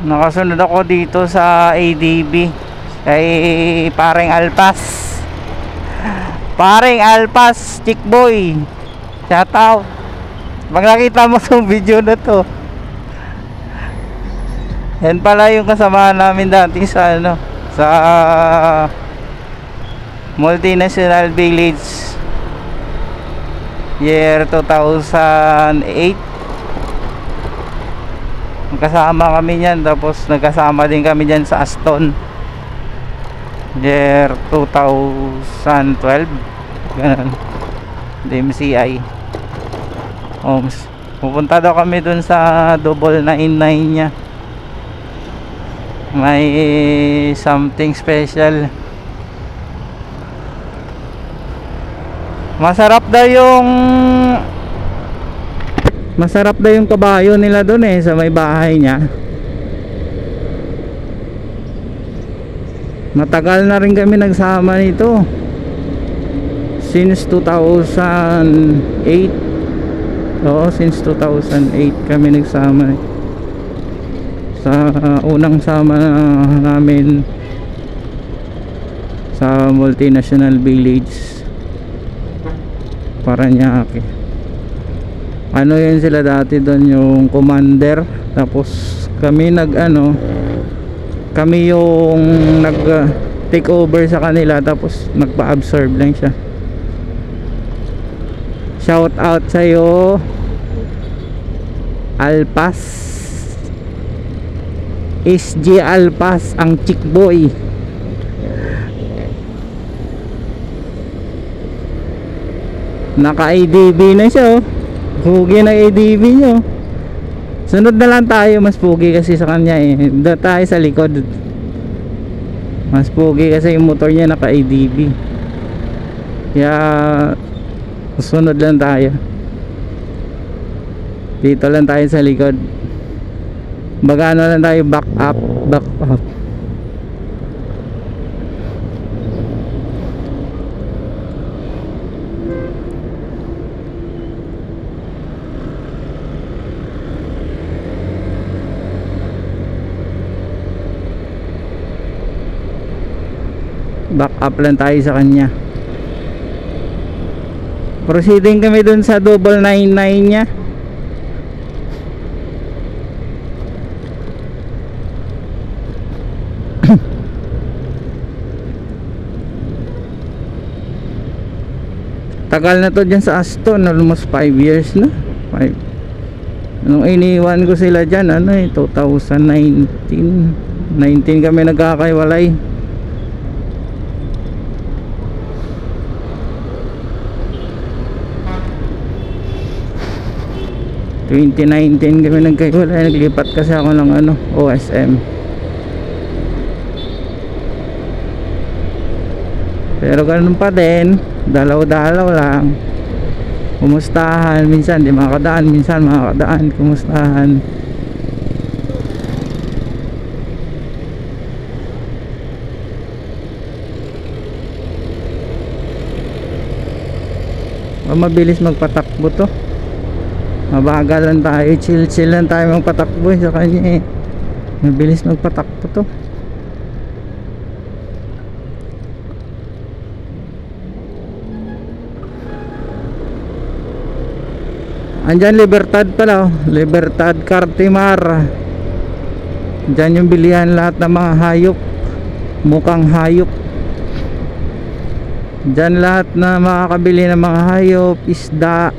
Nakasunod ako dito sa ADB kay Paring Alpas. Paring Alpas, chick boy. Shout out. Pag nakita mo sa video na to, yan pala yung kasama namin dati sa sa Multinational Village year 2008. Kasama kami niyan, tapos nagkasama din kami diyan sa Aston year 2012 ganun, DMCI. Pupunta daw kami dun sa double 99 nya, may something special. Masarap daw yung kabayo nila doon sa may bahay niya. Matagal na rin kami nagsama nito, since 2008. Oo, since 2008 kami nagsama. Sa unang sama namin sa Multinational Village Paranaque. Ano yun sila dati doon, yung commander. Tapos kami kami yung nag take over sa kanila, tapos nagpa-absorb lang siya. Shout out sa'yo, Alpas, SG Alpas, ang chick boy. Naka-ADB na siya, pugi na ADB nyo. Sunod na lang tayo, mas pugi kasi sa kanya doon tayo sa likod. Mas pugi kasi yung motor niya naka-ADB, kaya sunod lang tayo. Dito lang tayo sa likod. Baga lang tayo, back up. Back up lang tayo sa kanya. Proceeding kami dun sa double 99 nya. Tagal na to dyan sa Aston, almost 5 years na. 5. Nung iniwan ko sila dyan, 2019 kami nagkakaiwalay. Kami nagkaiwalay, naglipat kasi ako ng OSM. Pero ganun pa din, dalaw-dalaw lang. Kumustahan, minsan di makakadaan, minsan makakadaan, kumustahan. Mabilis magpatakbo to. Mabagal lang tayo, chill lang tayo magpatakbo sa kanya Mabilis magpatakbo to. Andyan Libertad pala, Libertad Cartimar. Diyan yung bilihan lahat ng mga hayop, mukhang hayop. Diyan lahat na makakabili ng mga hayop, isda.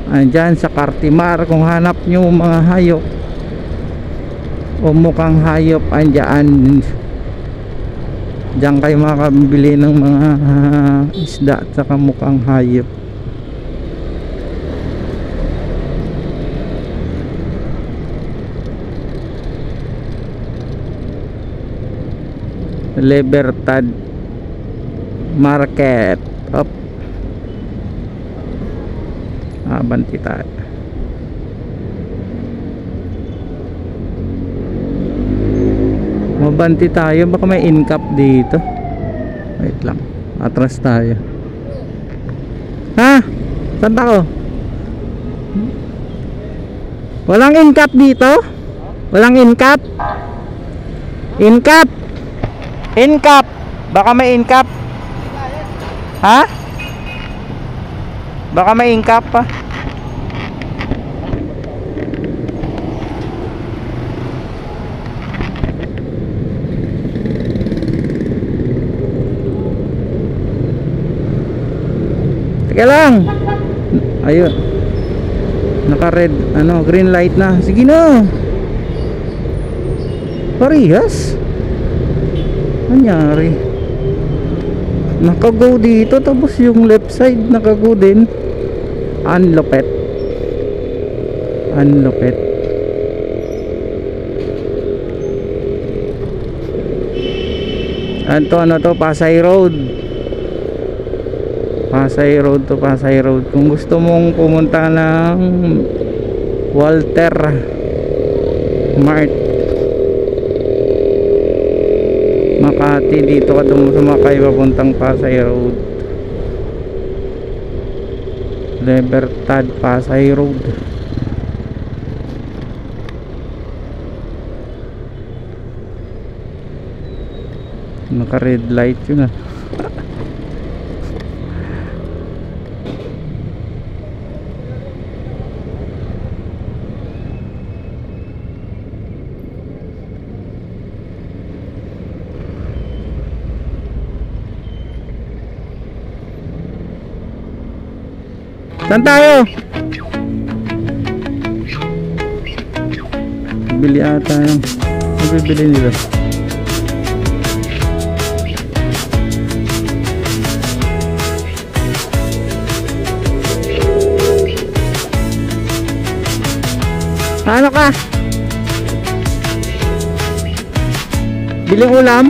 Andyan sa Cartimar, kung hanap nyo mga hayop o mukhang hayop, andyan. Diyan kayo makakabili ng mga isda at saka mukhang hayop. Libertad Market. Up. Banti tayo. Mabanti tayo, baka may in-cap dito. Wait lang, atras tayo. Ha? Saan ako? Walang in-cap dito? Walang in-cap? In-cap? In-cap? Baka may in-cap? Ha? Baka may in-cap pa? Teka lang. Ayun. Naka-red, green light na. Sige na. Parehas. Nangyari. Naka-go dito, tapos yung left side naka-go din. Unlopet. Unlopet. Ano to, Pasay Road. Pasay Road to Pasay Road. Kung gusto mong pumunta ng Walter Mart Makati, dito ka sumakay papuntang Pasay Road. Libertad Pasay Road. Naka red light yun. Saan tayo? Bili ata yung bibili nila. Ano ka? Biling ulam?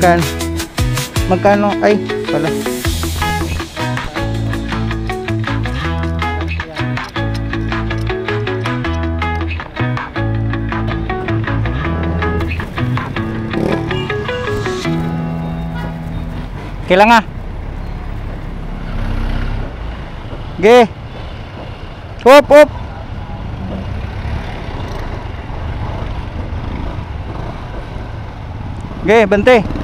Magkano? Ay, pala. Kailan nga? Ge. Hop, hop. Ge, bante.